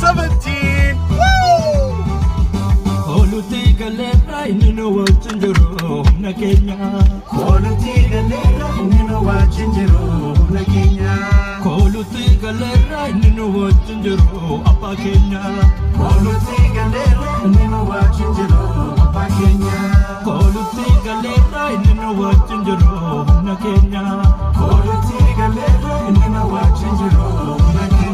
17. Woo! Koluti galera inino wachinjiro na Kenya. Koluti galera inino wachinjiro na Kenya. Koluti galera inino wachinjiro apa Kenya. Koluti galera inino wachinjiro apa Kenya. Koluti galera inino wachinjiro na Kenya. Koluti galera inino wachinjiro na Kenya.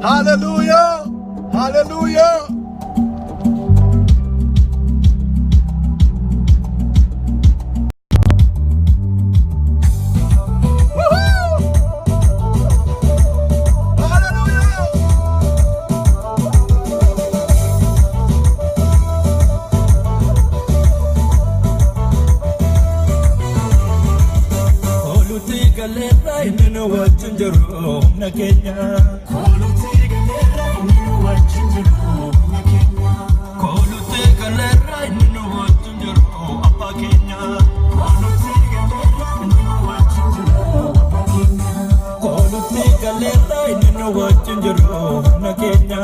Hallelujah. Hallelujah. galera innu wajjin jiru nakenya Kolutti galera innu wajjin jiru nakenya Kolutti galera innu wajjin jiru appa kenya Kolutti galera innu wajjin jiru appa kenya Kolutti galera innu wajjin jiru nakenya